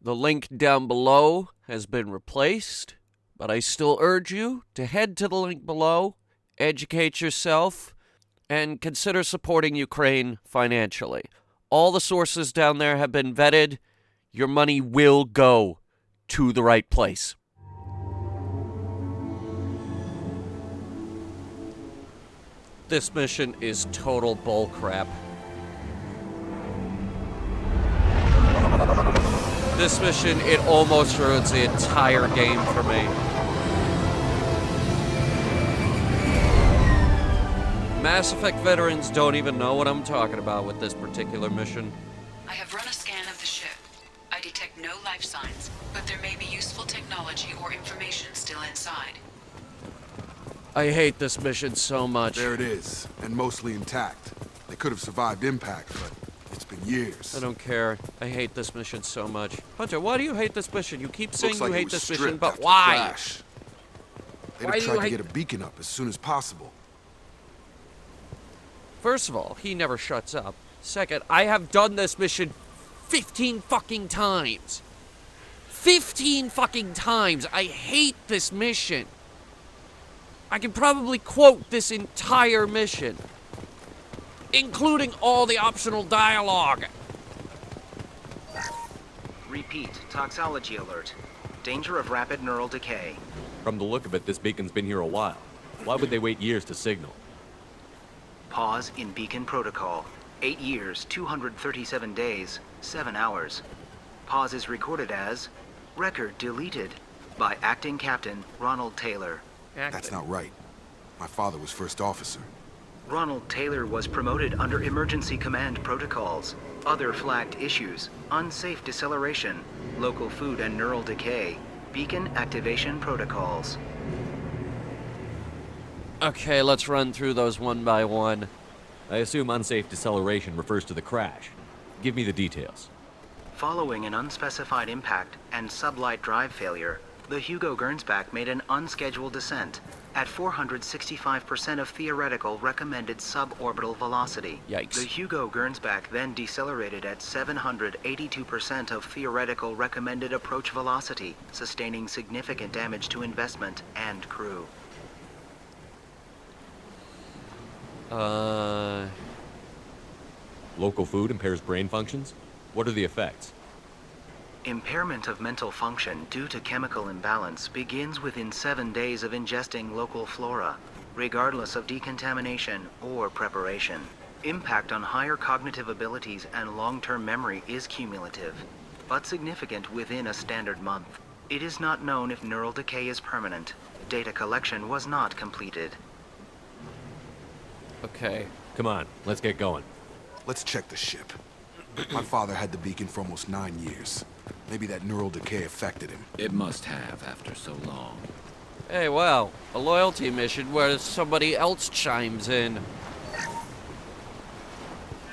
The link down below has been replaced, but I still urge you to head to the link below, educate yourself, and consider supporting Ukraine financially. All the sources down there have been vetted. Your money will go to the right place. This mission is total bullcrap. This mission, it almost ruins the entire game for me. Mass Effect veterans don't even know what I'm talking about with this particular mission. I have run a scan of the ship. I detect no life signs, but there may be useful technology or information still inside. I hate this mission so much. There it is, and mostly intact. They could have survived impact, but it's been years. I don't care. I hate this mission so much. Hunter, why do you hate this mission? You keep saying you hate this mission, but why? They'd have tried to get a beacon up as soon as possible. First of all, he never shuts up. Second, I have done this mission 15 fucking times. 15 fucking times. I hate this mission. I can probably quote this entire mission, including all the optional dialogue. Repeat, toxology alert. Danger of rapid neural decay. From the look of it, this beacon's been here a while. Why would they wait years to signal? Pause in beacon protocol. 8 years, 237 days, 7 hours. Pause is recorded as record deleted by Acting Captain Ronald Taylor. That's not right. My father was first officer. Ronald Taylor was promoted under emergency command protocols. Other flagged issues: unsafe deceleration, local food and neural decay, beacon activation protocols. Okay, let's run through those one by one. I assume unsafe deceleration refers to the crash. Give me the details. Following an unspecified impact and sublight drive failure, the Hugo Gernsback made an unscheduled descent at 465% of theoretical recommended suborbital velocity. Yikes. The Hugo Gernsback then decelerated at 782% of theoretical recommended approach velocity, sustaining significant damage to investment and crew. Local food impairs brain functions? What are the effects? Impairment of mental function due to chemical imbalance begins within 7 days of ingesting local flora, regardless of decontamination or preparation. Impact on higher cognitive abilities and long-term memory is cumulative, but significant within a standard month. It is not known if neural decay is permanent. Data collection was not completed. Okay. Come on, let's get going. Let's check the ship. My father had the beacon for almost 9 years. Maybe that neural decay affected him. It must have after so long. Hey, wow. A loyalty mission where somebody else chimes in.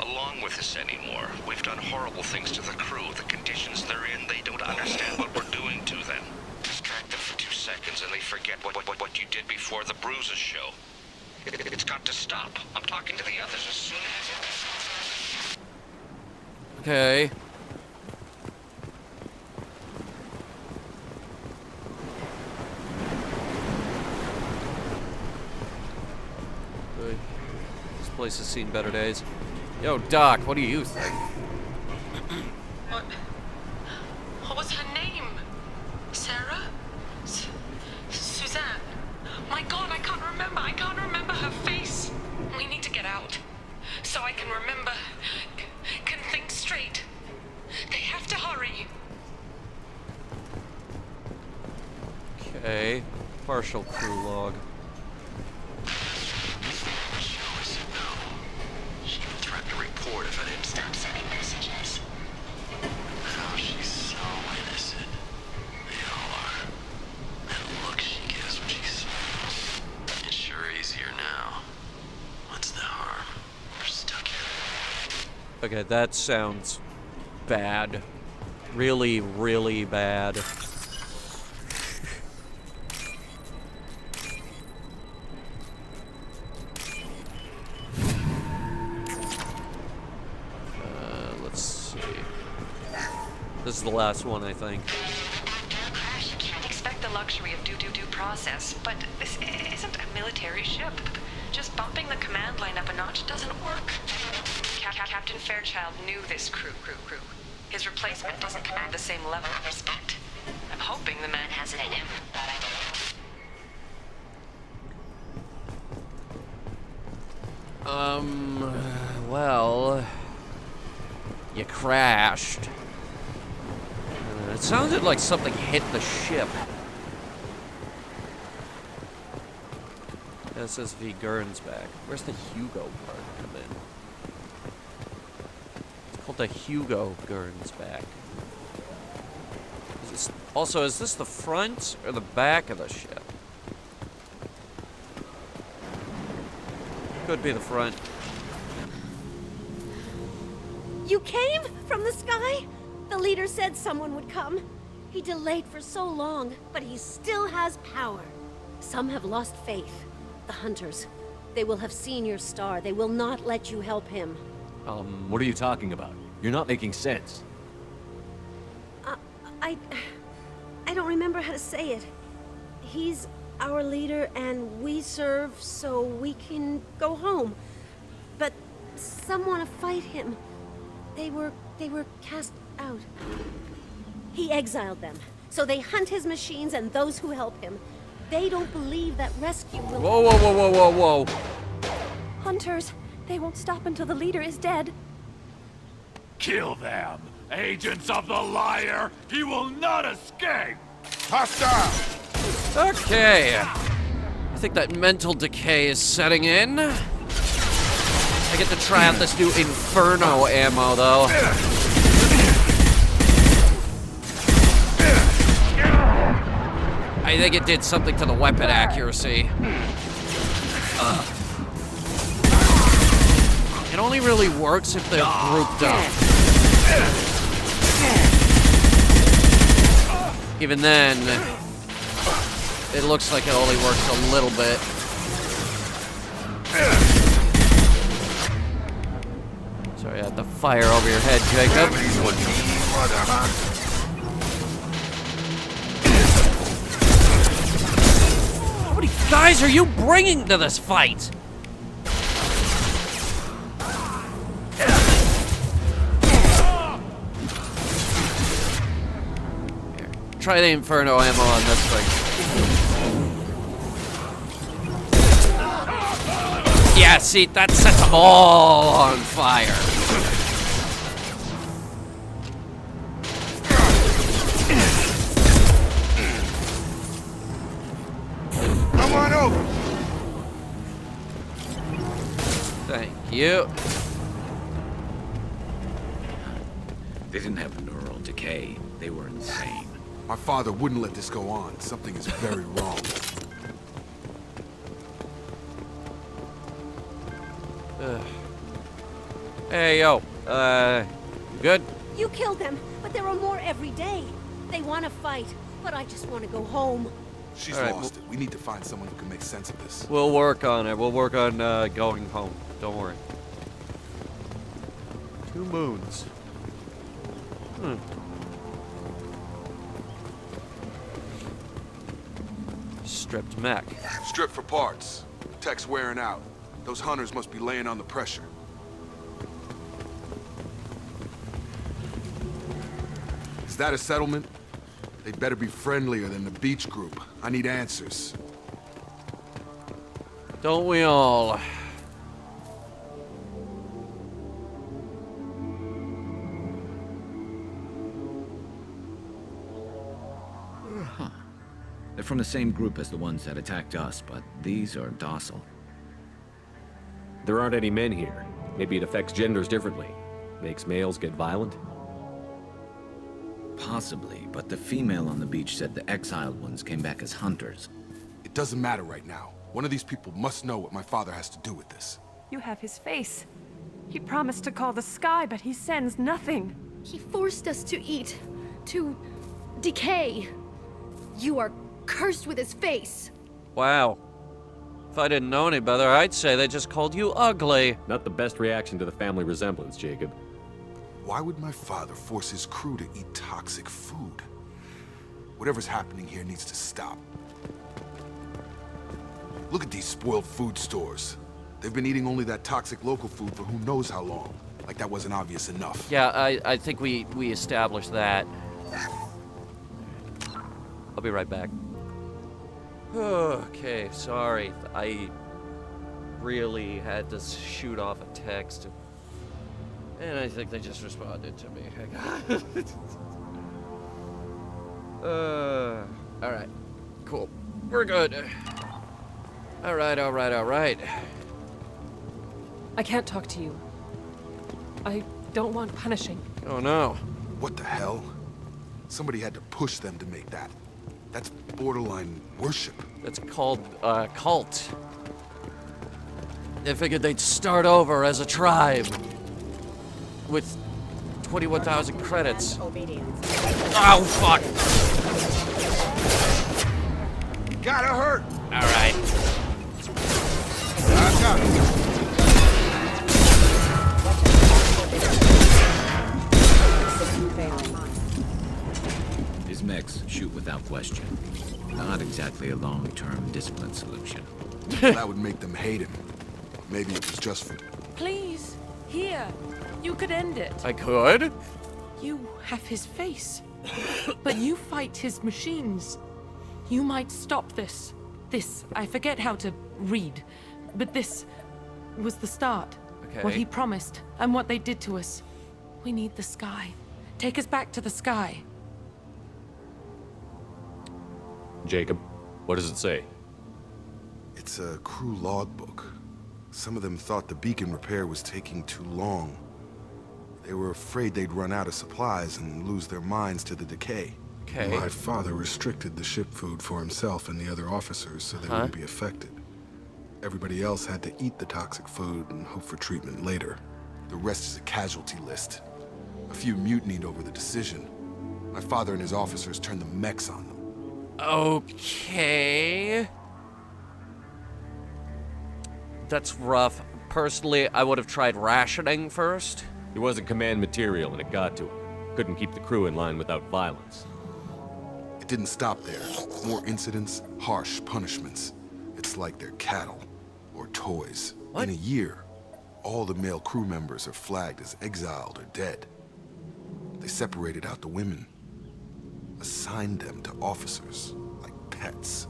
Along with this anymore. We've done horrible things to the crew. The conditions they're in, they don't understand what we're doing to them. Distract them for 2 seconds and they forget what you did before the bruises show. It's got to stop. I'm talking to the others as soon as... Okay. Good. This place has seen better days. Yo, Doc, what do you think? What was her name? Sarah? Suzanne? My God, I can't remember. I can't remember her face. We need to get out. So I can remember. Can think straight. They have to hurry. Okay. Partial crew log. She even threatened to report if I didn't stop sending messages. Oh, she's so innocent. They all are. That look she gives when she smiles. It's sure easier now. What's the harm? We're stuck here. Okay, that sounds bad. Really, really bad. Let's see. This is the last one, I think. Crash, you can't expect the luxury of due process, but this isn't a military ship. Just bumping the command line up a notch doesn't work. Captain Fairchild knew this crew. His replacement doesn't command the same level of respect. I'm hoping the man has it in him. Well, you crashed. It sounded like something hit the ship. SSV Gurn's back. Where's the Hugo part come in? It's called the Hugo Gurn's back. Also, is this the front or the back of the ship? Could be the front. You came from the sky? The leader said someone would come. He delayed for so long, but he still has power. Some have lost faith. The Hunters. They will have seen your star. They will not let you help him. What are you talking about? You're not making sense. I don't remember how to say it. He's our leader and we serve so we can go home. But some want to fight him. They were cast out. He exiled them, so they hunt his machines and those who help him. They don't believe that rescue will... Whoa. Hunters, they won't stop until the leader is dead. Kill them! Agents of the liar! He will not escape! Hostile! Okay. I think that mental decay is setting in. I get to try out this new Inferno ammo, though. I think it did something to the weapon accuracy. It only really works if they're grouped up. Even then, it looks like it only works a little bit. Sorry, I had the fire over your head, Jacob. How many guys are you bringing to this fight? Here, try the Inferno ammo on this thing. Yeah, see, that sets them all on fire. Come on over. Thank you. They didn't have neural decay. They were insane. My father wouldn't let this go on. Something is very wrong. Hey, yo. Good? You killed them, but there are more every day. They want to fight, but I just want to go home. She's All right, lost it. We need to find someone who can make sense of this. We'll work on it. We'll work on going home. Don't worry. 2 moons. Stripped mech. Strip for parts. Tech's wearing out. Those hunters must be laying on the pressure. Is that a settlement? They better be friendlier than the beach group. I need answers. Don't we all? They're from the same group as the ones that attacked us, but these are docile. There aren't any men here. Maybe it affects genders differently. Makes males get violent? Possibly, but the female on the beach said the exiled ones came back as hunters. It doesn't matter right now. One of these people must know what my father has to do with this. You have his face. He promised to call the sky, but he sends nothing. He forced us to eat, to decay. You are cursed with his face. Wow. If I didn't know any better, I'd say they just called you ugly. Not the best reaction to the family resemblance, Jacob. Why would my father force his crew to eat toxic food? Whatever's happening here needs to stop. Look at these spoiled food stores. They've been eating only that toxic local food for who knows how long. Like that wasn't obvious enough. Yeah, I think we established that. I'll be right back. Okay, sorry. I really had to shoot off a text. And I think they just responded to me. Alright. Cool. We're good. Alright. I can't talk to you. I don't want punishing. Oh no. What the hell? Somebody had to push them to make that. That's borderline worship. That's called a cult. They figured they'd start over as a tribe. With 21,000 credits. Oh, fuck! Gotta hurt! Alright. I got it. His mechs shoot without question. Not exactly a long-term discipline solution. That would make them hate him. Maybe it was just for... Please, here. You could end it. I could? You have his face. But you fight his machines. You might stop this. This, I forget how to read. But this was the start. Okay. What he promised, and what they did to us. We need the sky. Take us back to the sky. Jacob, what does it say? It's a crew logbook. Some of them thought the beacon repair was taking too long. They were afraid they'd run out of supplies and lose their minds to the decay. Okay. My father restricted the ship food for himself and the other officers so they wouldn't be affected. Everybody else had to eat the toxic food and hope for treatment later. The rest is a casualty list. A few mutinied over the decision. My father and his officers turned the mechs on them. Okay. That's rough. Personally, I would have tried rationing first. He wasn't command material and it got to him. Couldn't keep the crew in line without violence. It didn't stop there. More incidents, harsh punishments. It's like they're cattle or toys. What? In a year, all the male crew members are flagged as exiled or dead. They separated out the women, assigned them to officers like pets.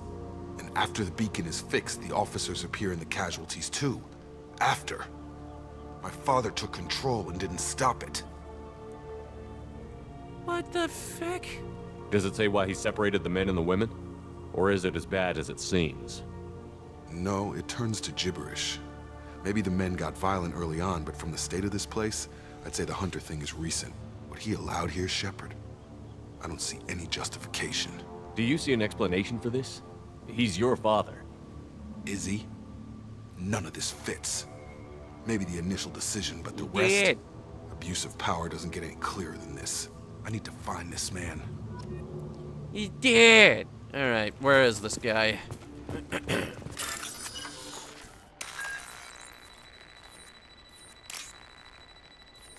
And after the beacon is fixed, the officers appear in the casualties too. After. My father took control and didn't stop it. What the fuck? Does it say why he separated the men and the women? Or is it as bad as it seems? No, it turns to gibberish. Maybe the men got violent early on, but from the state of this place, I'd say the Hunter thing is recent. What he allowed here, Shepard, I don't see any justification. Do you see an explanation for this? He's your father. Is he? None of this fits. Maybe the initial decision, but the Yeah. rest... Abuse of power doesn't get any clearer than this. I need to find this man. He did. All right, where is this guy?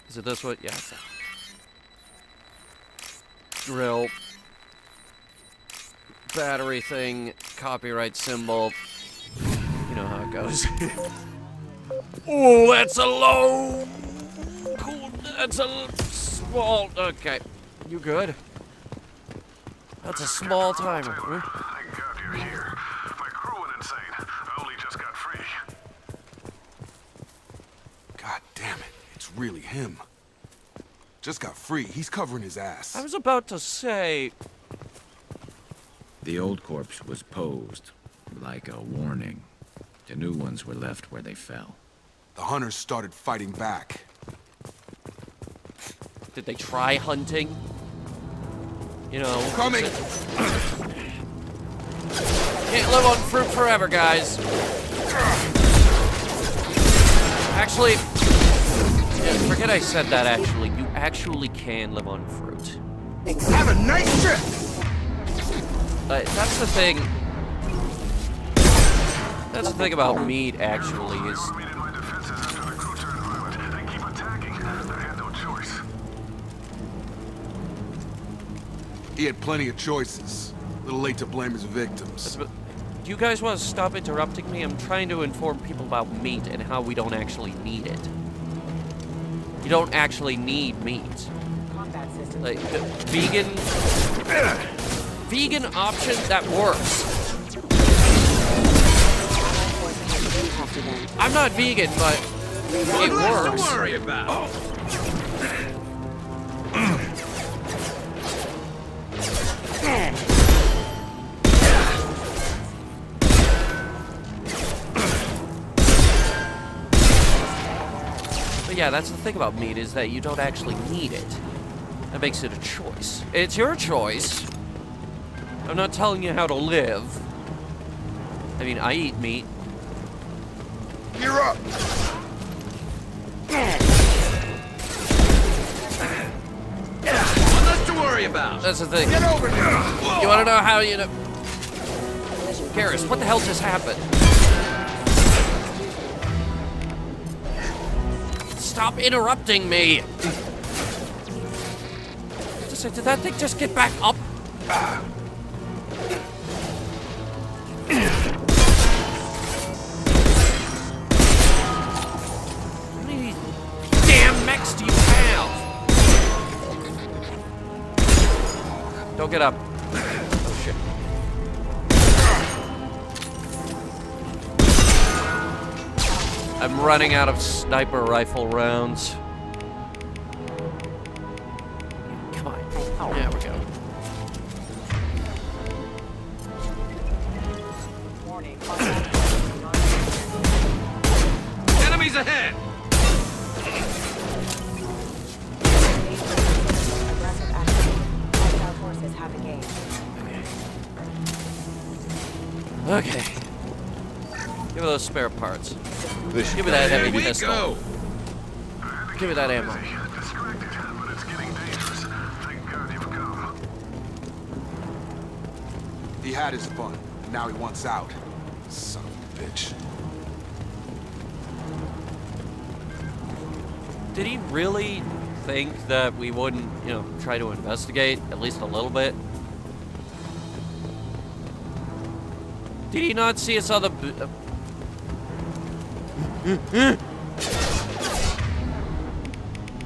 Is it this one? Yeah. It's that. Drill. Battery thing. Copyright symbol. You know how it goes. Oh, that's a low. Cool. That's a small. Okay. You good? That's a small timer. Huh? Thank God you're here. My crew went insane. I only just got free. God damn it. It's really him. Just got free. He's covering his ass. I was about to say... The old corpse was posed like a warning. The new ones were left where they fell. The hunters started fighting back. Did they try hunting? You know... Coming! Can't live on fruit forever, guys. Actually... Yeah, forget I said that, actually. You actually can live on fruit. Have a nice trip! That's the thing... That's the thing about meat, actually, is... He had plenty of choices. A little late to blame his victims. Do you guys want to stop interrupting me? I'm trying to inform people about meat and how we don't actually need it. You don't actually need meat. Like, the vegan option, that works. I'm not vegan, but it works. Don't worry about. But yeah, that's the thing about meat, is that you don't actually need it. That makes it a choice. It's your choice. I'm not telling you how to live. I mean, I eat meat. You're up! Nothing to worry about. That's the thing. Get over here! You want to know how you know? Garrus, what the hell just happened? Stop interrupting me! Did that thing just get back up? How many damn mechs do you have? Don't get up. Oh shit. I'm running out of sniper rifle rounds. Come on. There we go. Enemies ahead. Okay. Give me those spare parts. Give me that heavy pistol. Go. Give me that ammo. Distracted, but it's getting dangerous. Thank God you've come. He had his fun, and now he wants out. Son of a bitch. Did he really think that we wouldn't, try to investigate at least a little bit? Did he not see us on the...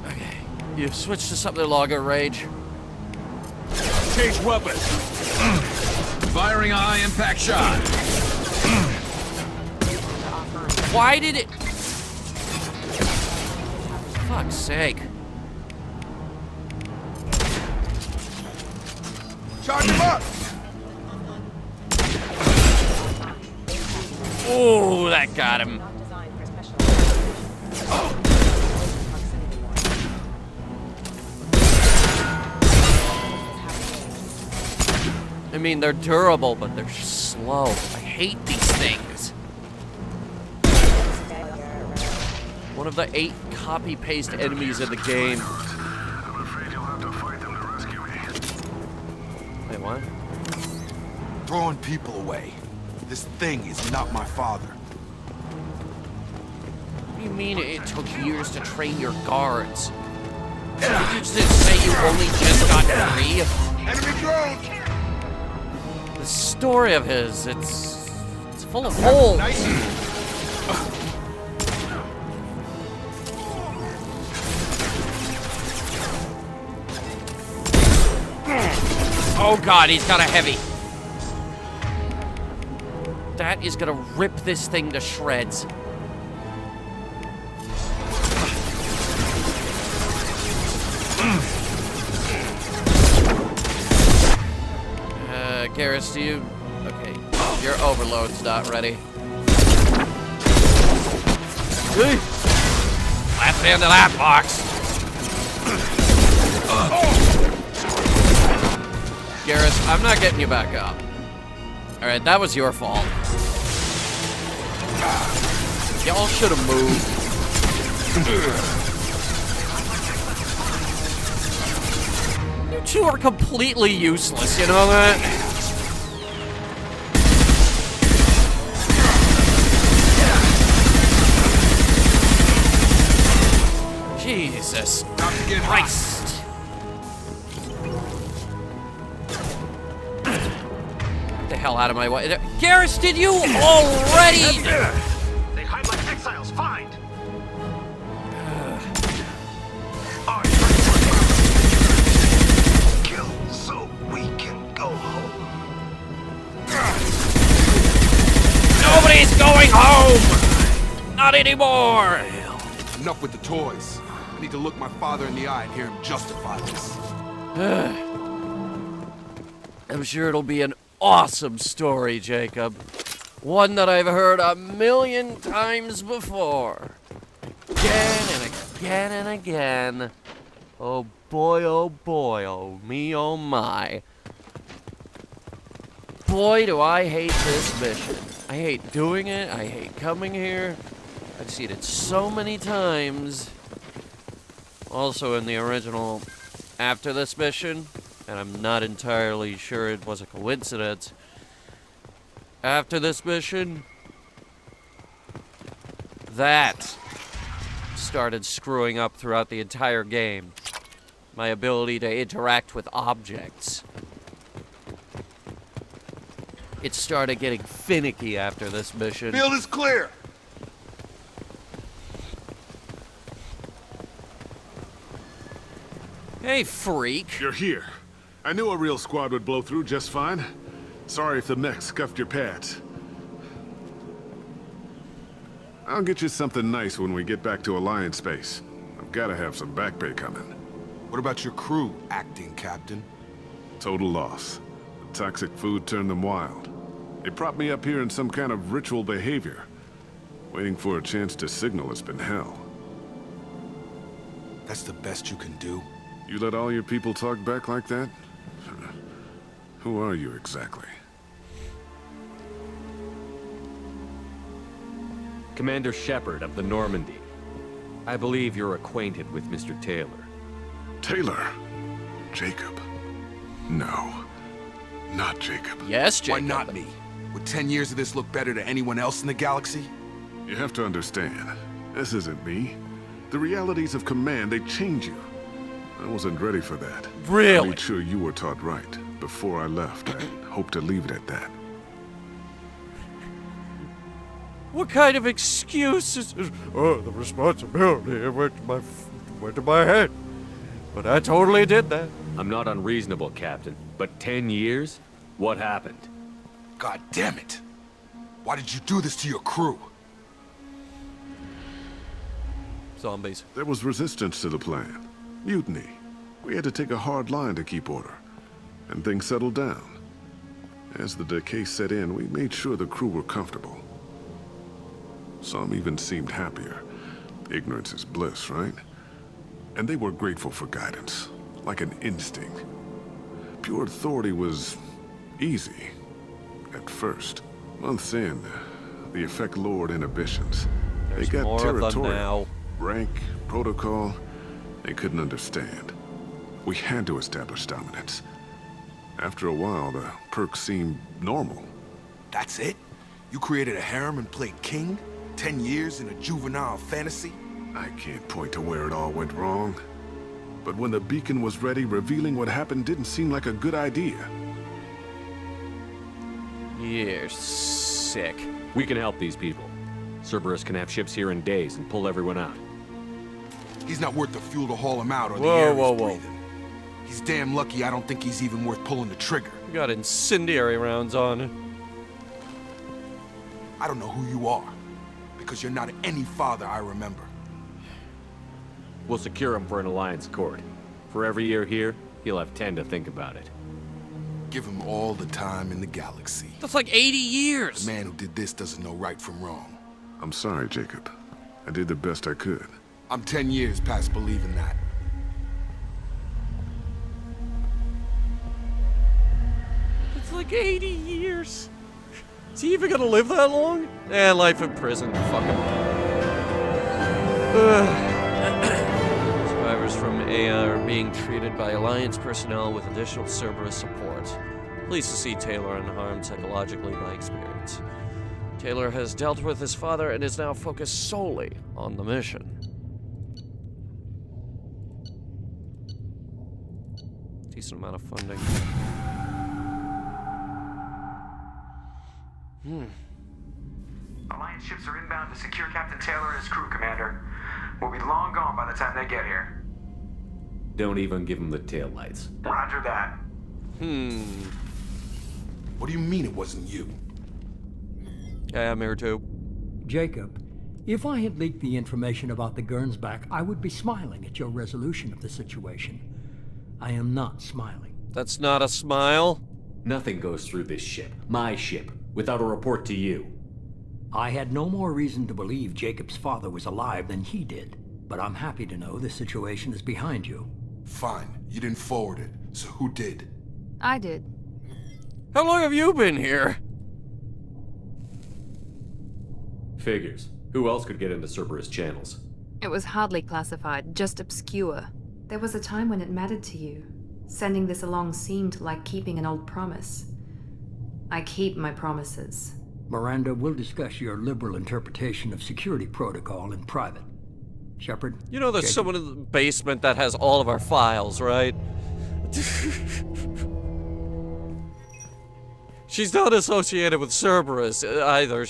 Okay. You switched to something longer range. Change weapon. Firing a high impact shot. Why did it... Fuck's sake. Charge him up! Oh, that got him. I mean, they're durable, but they're slow. I hate these things. One of the 8 copy-paste enemies in the game. I'm afraid you'll have to fight them to rescue me. Wait, what? Throwing people away. This thing is not my father. What do you mean it took years to train your guards? Did you just say you only just got free? Enemy drone! The story of his, it's full of holes. Nice. Oh god, he's got a heavy. That is gonna rip this thing to shreds. Garrus, do you... Okay, your overload's not ready. Last end of that box. Garrus, I'm not getting you back up. Alright, that was your fault. Y'all should have moved. You two are completely useless, you know that? Jesus Christ. hell out of my way. Garrus, did you already? They hide like exiles. Find. Kill so we can go home. Nobody's going home! Not anymore! Enough with the toys. I need to look my father in the eye and hear him justify this. I'm sure it'll be an awesome story, Jacob. One that I've heard 1,000,000 times before. Again and again and again. Oh boy, oh me, oh my. Boy, do I hate this mission. I hate doing it, I hate coming here. I've seen it so many times. Also in the original after this mission, and I'm not entirely sure it was a coincidence. After this mission, that started screwing up throughout the entire game. My ability to interact with objects. It started getting finicky after this mission. Field is clear. Hey, freak. You're here. I knew a real squad would blow through just fine. Sorry if the mech scuffed your pads. I'll get you something nice when we get back to Alliance space. I've got to have some back pay coming. What about your crew, acting captain? Total loss. The toxic food turned them wild. They propped me up here in some kind of ritual behavior. Waiting for a chance to signal has been hell. That's the best you can do? You let all your people talk back like that? Who are you exactly? Commander Shepard of the Normandy. I believe you're acquainted with Mr. Taylor. Taylor? Jacob? No. Not Jacob. Yes, Jacob. Why not me? Would 10 years of this look better to anyone else in the galaxy? You have to understand, this isn't me. The realities of command, they change you. I wasn't ready for that. Really? I made sure you were taught right. Before I left, I hope to leave it at that. What kind of excuses? Oh, the responsibility went to my head. But I totally did that. I'm not unreasonable, Captain, but 10 years? What happened? God damn it! Why did you do this to your crew? Zombies. There was resistance to the plan. Mutiny. We had to take a hard line to keep order. And things settled down. As the decay set in, we made sure the crew were comfortable. Some even seemed happier. Ignorance is bliss, right? And they were grateful for guidance, like an instinct. Pure authority was easy, at first. Months in, the effect lowered inhibitions. There's they got more of them territorial. now. Rank, protocol, they couldn't understand. We had to establish dominance. After a while, the perks seemed normal. That's it? You created a harem and played king? 10 years in a juvenile fantasy? I can't point to where it all went wrong. But when the beacon was ready, revealing what happened didn't seem like a good idea. You're sick. We can help these people. Cerberus can have ships here in days and pull everyone out. He's not worth the fuel to haul him out or the Whoa, air whoa, he's whoa. breathing. He's damn lucky I don't think he's even worth pulling the trigger. We got incendiary rounds on. I don't know who you are, because you're not any father I remember. We'll secure him for an Alliance court. For every year here, he'll have 10 to think about it. Give him all the time in the galaxy. That's like 80 years. The man who did this doesn't know right from wrong. I'm sorry, Jacob. I did the best I could. I'm 10 years past believing that. It's like 80 years. Is he even gonna live that long? Eh, life in prison. Fuck him. Survivors from AA are being treated by Alliance personnel with additional Cerberus support. Pleased to see Taylor unharmed psychologically by experience. Taylor has dealt with his father and is now focused solely on the mission. Decent amount of funding. Alliance ships are inbound to secure Captain Taylor and his crew, Commander. We'll be long gone by the time they get here. Don't even give him the taillights. Roger that. What do you mean it wasn't you? Yeah, I'm here too. Jacob, if I had leaked the information about the Gernsback, I would be smiling at your resolution of the situation. I am not smiling. That's not a smile. Nothing goes through this ship, my ship, without a report to you. I had no more reason to believe Jacob's father was alive than he did, but I'm happy to know the situation is behind you. Fine, you didn't forward it, so who did? I did. How long have you been here? Figures. Who else could get into Cerberus channels? It was hardly classified, just obscure. There was a time when it mattered to you. Sending this along seemed like keeping an old promise. I keep my promises. Miranda, we'll discuss your liberal interpretation of security protocol in private. Shepard? You know there's someone in the basement that has all of our files, right? She's not associated with Cerberus either.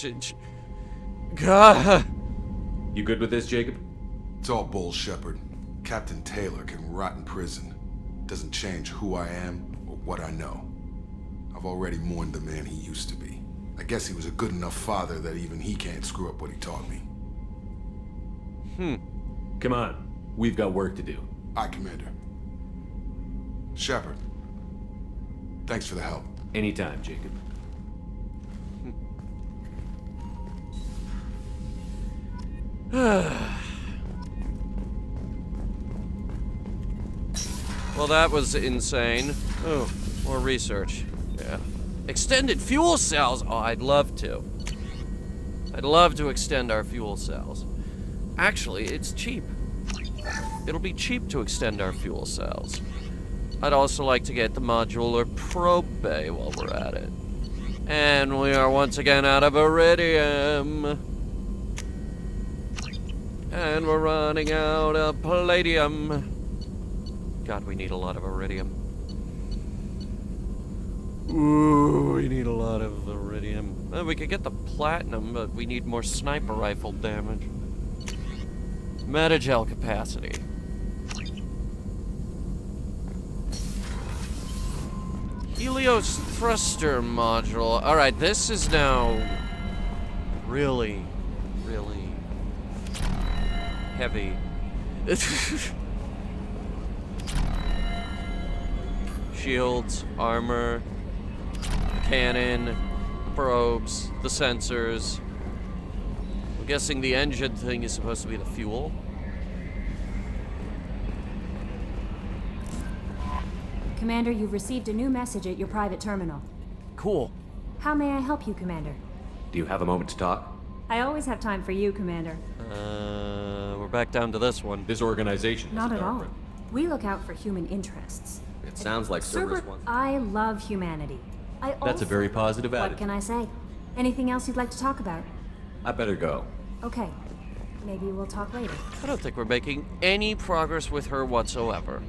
God. You good with this, Jacob? It's all bull, Shepard. Captain Taylor can rot in prison. Doesn't change who I am or what I know. I've already mourned the man he used to be. I guess he was a good enough father that even he can't screw up what he taught me. Come on. We've got work to do. Aye, Commander. Shepard. Thanks for the help. Anytime, Jacob. Well, that was insane. Oh, more research. Yeah. Extended fuel cells! Oh, I'd love to. I'd love to extend our fuel cells. Actually, it's cheap. It'll be cheap to extend our fuel cells. I'd also like to get the modular probe bay while we're at it. And we are once again out of iridium. And we're running out of palladium. God, we need a lot of iridium. Ooh, we need a lot of iridium. We could get the platinum, but we need more sniper rifle damage. Metagel capacity. Helios thruster module. Alright, this is now really, really heavy. Shields, armor, cannon, the probes, the sensors. I'm guessing the engine thing is supposed to be the fuel. Commander, you've received a new message at your private terminal. Cool. How may I help you, Commander? Do you have a moment to talk? I always have time for you, Commander. We're back down to this one. This organization. Not at all. We look out for human interests. It sounds like Cerberus wants. I love humanity. That's a very positive attitude. What can I say? Anything else you'd like to talk about? I better go. Okay. Maybe we'll talk later. I don't think we're making any progress with her whatsoever.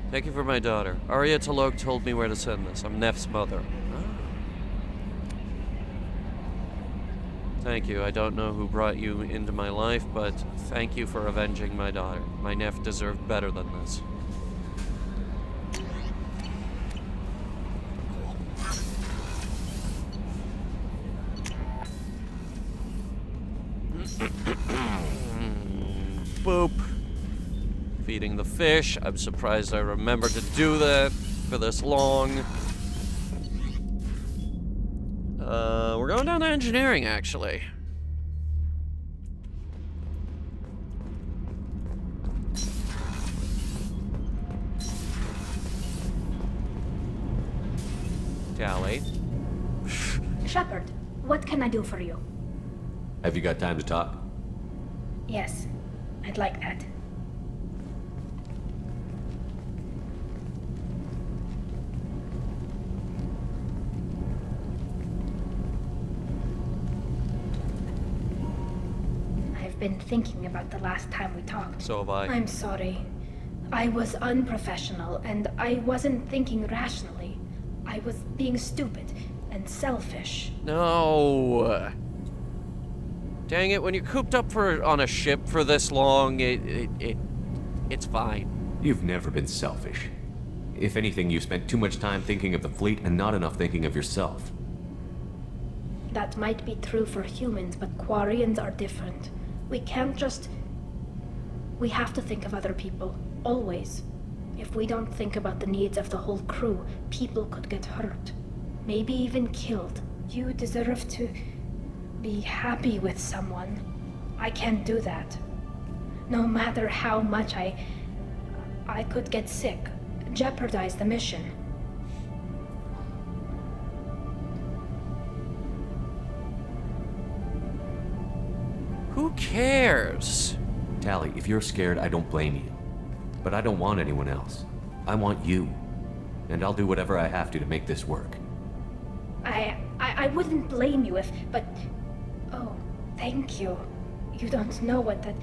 Thank you for my daughter. Arya Talok told me where to send this. I'm Neff's mother. Thank you. I don't know who brought you into my life, but thank you for avenging my daughter. My Neff deserved better than this. Boop. Feeding the fish. I'm surprised I remembered to do that for this long. We're going down to engineering, actually. Tally. Shepard, what can I do for you? Have you got time to talk? Yes, I'd like that. I've been thinking about the last time we talked. So have I. I'm sorry. I was unprofessional, and I wasn't thinking rationally. I was being stupid. and selfish. No. Dang it, when you're cooped up on a ship for this long, it's fine. You've never been selfish. If anything, you spent too much time thinking of the fleet and not enough thinking of yourself. That might be true for humans, but Quarians are different. We can't just... We have to think of other people, always. If we don't think about the needs of the whole crew, people could get hurt. Maybe even killed. You deserve to be happy with someone. I can't do that. No matter how much I could get sick, jeopardize the mission. Who cares? Tally, if you're scared, I don't blame you. But I don't want anyone else. I want you. And I'll do whatever I have to make this work. I wouldn't blame you if, but... Oh, thank you. You don't know what that...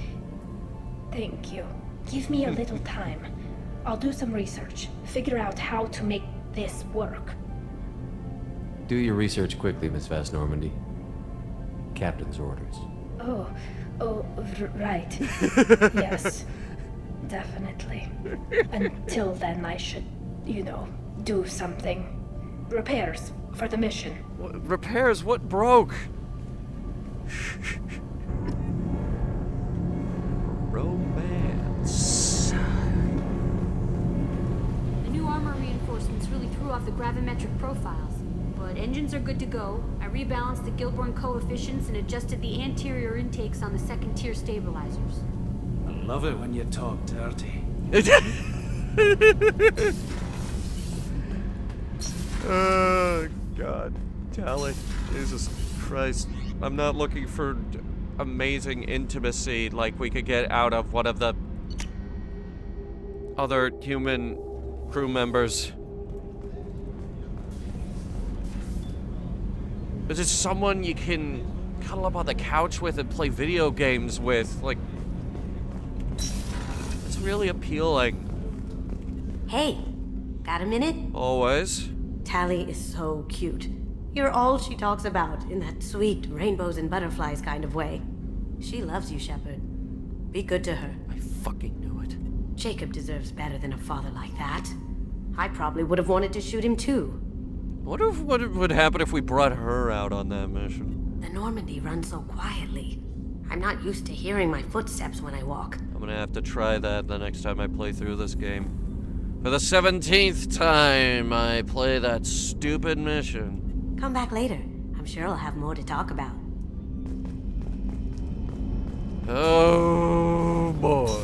Thank you. Give me a little time. I'll do some research. Figure out how to make this work. Do your research quickly, Miss Vast Normandy. Captain's orders. Right. Yes. Definitely. Until then, I should, do something. Repairs for the mission. Repairs? What broke? Romance. The new armor reinforcements really threw off the gravimetric profiles. But engines are good to go. I rebalanced the Gilborn coefficients and adjusted the anterior intakes on the second-tier stabilizers. I love it when you talk dirty. Oh, God. Tally. Jesus Christ. I'm not looking for amazing intimacy like we could get out of one of the other human crew members. But it's someone you can cuddle up on the couch with and play video games with. Like, it's really appealing. Hey, got a minute? Always. Tally is so cute. You're all she talks about in that sweet rainbows and butterflies kind of way. She loves you, Shepard. Be good to her. I fucking knew it. Jacob deserves better than a father like that. I probably would have wanted to shoot him too. What would happen if we brought her out on that mission? The Normandy runs so quietly. I'm not used to hearing my footsteps when I walk. I'm gonna have to try that the next time I play through this game. For the 17th time I play that stupid mission. Come back later. I'm sure I'll have more to talk about. Oh, boy.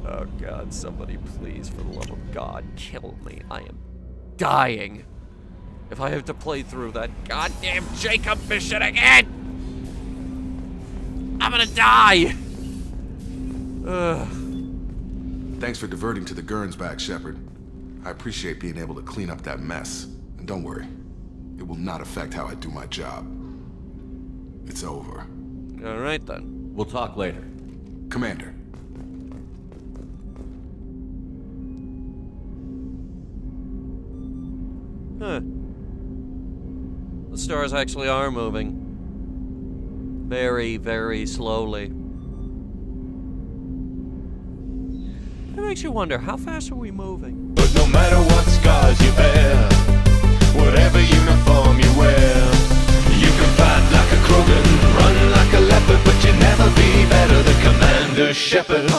Oh, God, somebody please, for the love of God, kill me. I am dying. If I have to play through that goddamn Jacob mission again, I'm gonna die. Ugh. Thanks for diverting to the Gurns back, Shepard. I appreciate being able to clean up that mess. And don't worry, it will not affect how I do my job. It's over. All right, then. We'll talk later. Commander. Huh. The stars actually are moving. Very, very slowly. It makes you wonder, how fast are we moving? But no matter what scars you bear, whatever uniform you wear, you can fight like a Krogan, run like a leopard, but you'll never be better than Commander Shepard.